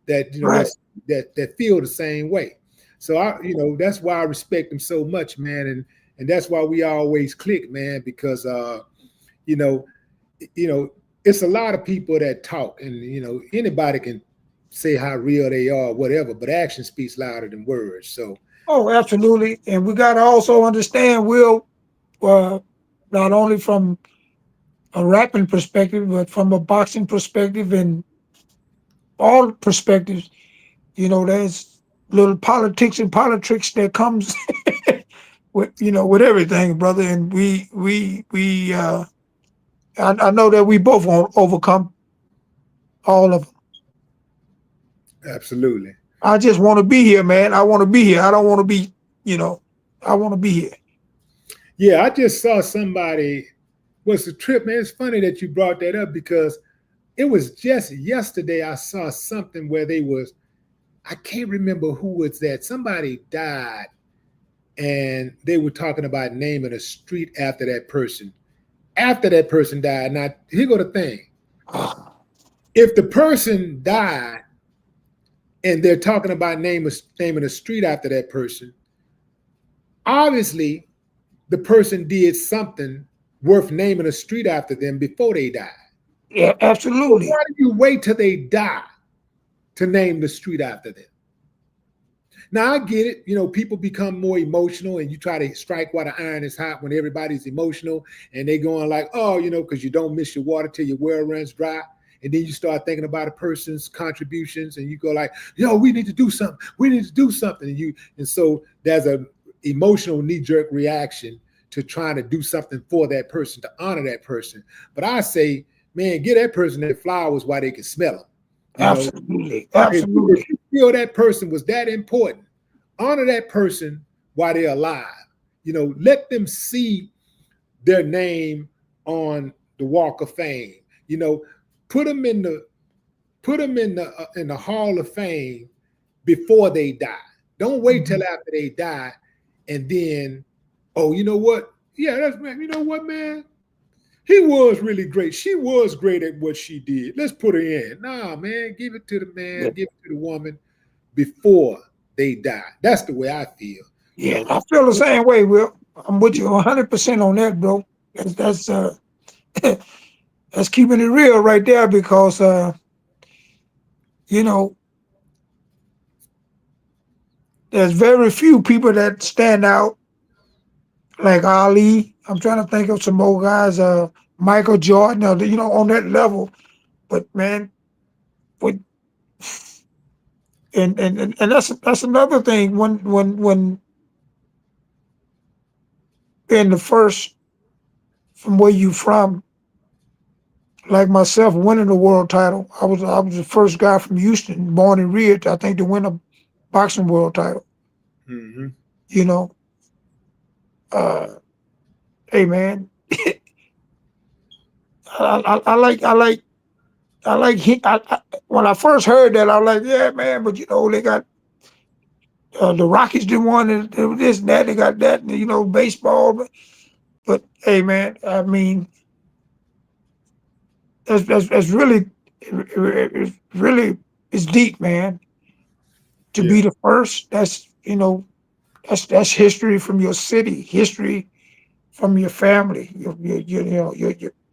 S2: that, you know, that feel the same way. So you know, that's why I respect them so much, man. And that's why we always click, man, because you know, it's a lot of people that talk, and you know, anybody can say how real they are, whatever, but action speaks louder than words. So
S3: Oh, absolutely. And we got to also understand, Will, not only from a rapping perspective, but from a boxing perspective and all perspectives, you know, there's little politics and politics that comes with, you know, with everything, brother. And I know that we both want to overcome all of them.
S2: absolutely.
S3: I just want to be here, man. I want to be here. I don't want to be, you know, I want to be here.
S2: Yeah, I just saw somebody. What's the trip, man? It's funny that you brought that up, because it was just yesterday I saw something where I can't remember who was that. Somebody died, and they were talking about naming a street after that person. After that person died, now here go the thing. If the person died and they're talking about naming a street after that person, obviously the person did something worth naming a street after them before they died.
S3: Yeah,
S2: So
S3: absolutely.
S2: why do you wait till they die to name the street after them? Now I get it, you know, people become more emotional, and you try to strike while the iron is hot when everybody's emotional, and they going like, oh, you know, because you don't miss your water till your well runs dry. And then you start thinking about a person's contributions, and you go like, yo, we need to do something. We need to do something. And so there's a emotional knee-jerk reaction to trying to do something for that person, to honor that person. But I say, man, give that person their flowers while they can smell them. You
S3: Absolutely.
S2: know,
S3: Absolutely.
S2: if you feel that person was that important, honor that person while they're alive. You know, let them see their name on the Walk of Fame. You know, put them in the Hall of Fame before they die. Don't wait till after they die, and then, oh, you know what? Yeah, that's man. You know what, man? He was really great. She was great at what she did. Let's put her in. Nah, man, give it to the man, give it to the woman before they die. That's the way I feel.
S3: Yeah, I feel the same way, Will. I'm with you 100% on that, bro. That's that's keeping it real right there because you know, there's very few people that stand out like Ali. I'm trying to think of some more guys, Michael Jordan, on that level. But man, with and that's another thing. When in the first from where you from, like myself, winning the world title, I was the first guy from Houston, born and reared, I think, to win a boxing world title.
S2: Mm-hmm.
S3: You know, hey man, I like when I first heard that, I was like, yeah, man, but they got the Rockies did one and this and that, they got that, and, baseball, but hey, man, I mean, that's really, it's really, it's deep, man. To be the first, that's history from your city, history from your family, your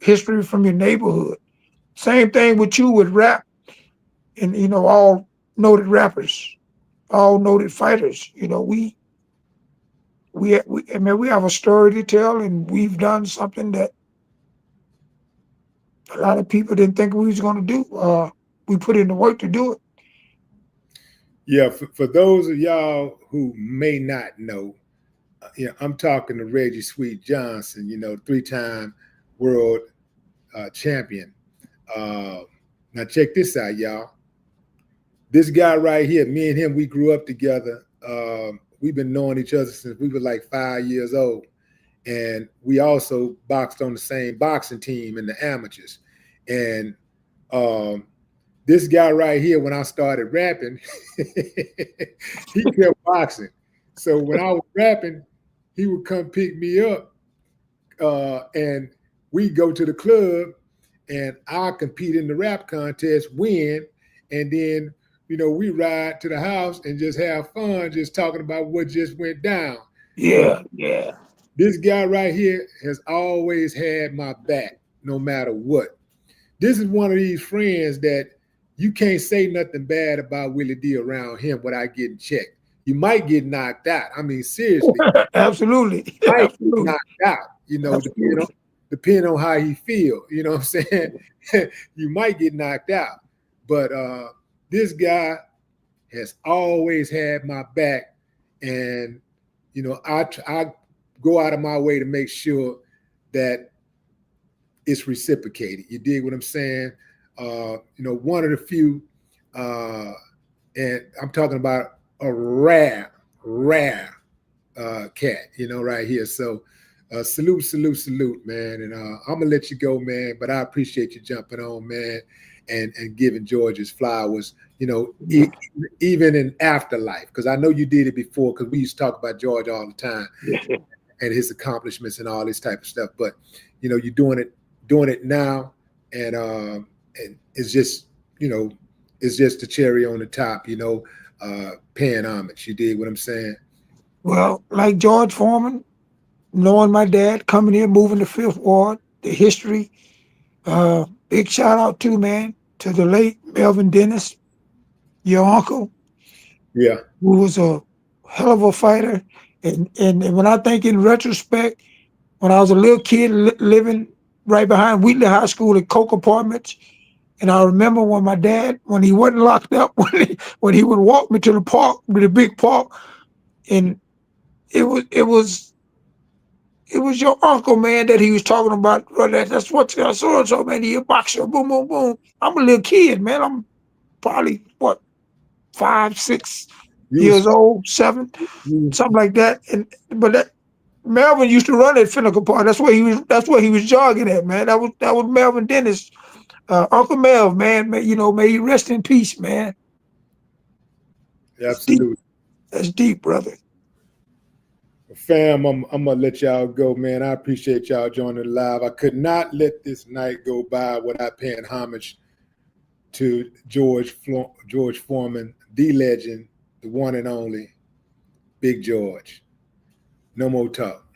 S3: history from your neighborhood. Same thing with you with rap, and all noted rappers, all noted fighters. I mean, we have a story to tell, and we've done something that a lot of people didn't think we was going to do. We put in the work to do it.
S2: Yeah, for those of y'all who may not know, I'm talking to Reggie Sweet Johnson, 3-time world champion. Now check this out, y'all. This guy right here, me and him, we grew up together. We've been knowing each other since we were like 5 years old. And we also boxed on the same boxing team in the amateurs. And this guy right here, when I started rapping, he kept boxing. So when I was rapping, he would come pick me up and we go to the club and I compete in the rap contest, win, and then, we ride to the house and just have fun, just talking about what just went down.
S3: Yeah.
S2: This guy right here has always had my back, no matter what. This is one of these friends that you can't say nothing bad about Willie D around him without getting checked. You might get knocked out. I mean, seriously.
S3: Absolutely.
S2: You might
S3: Absolutely.
S2: get knocked out, depending on how he feel. You know what I'm saying? You might get knocked out. But this guy has always had my back. And, I go out of my way to make sure that it's reciprocated. You dig what I'm saying? One of the few, and I'm talking about a rare cat, right here. So salute, man. And I'm gonna let you go, man. But I appreciate you jumping on, man, and giving George his flowers, even in afterlife, because I know you did it before, because we used to talk about George all the time and his accomplishments and all this type of stuff. But you're doing it now, and it's just it's just the cherry on the top, paying homage. You dig what I'm saying?
S3: Well, like George Foreman, knowing my dad, coming here, moving to Fifth Ward, the history. Big shout out too, man, to the late Melvin Dennis, your uncle.
S2: Yeah.
S3: Who was a hell of a fighter. And when I think in retrospect, when I was a little kid living right behind Wheatley High School at Coke Apartments, and I remember when my dad, when he wasn't locked up, when he would walk me to the park, to the big park, and it was your uncle, man, that he was talking about. That's what I saw. So, man, he a boxer. Boom, boom, boom. I'm a little kid, man. I'm probably 5, 6 years old, 7, something like that. But Melvin used to run at Finnegan Park. That's where he was jogging at, man. That was Melvin Dennis. Uncle Mel, man, may he rest in peace, man.
S2: Absolutely.
S3: That's deep, brother.
S2: Fam, I'm gonna let y'all go, man. I appreciate y'all joining live. I could not let this night go by without paying homage to George Foreman, the legend, the one and only Big George. No more talk.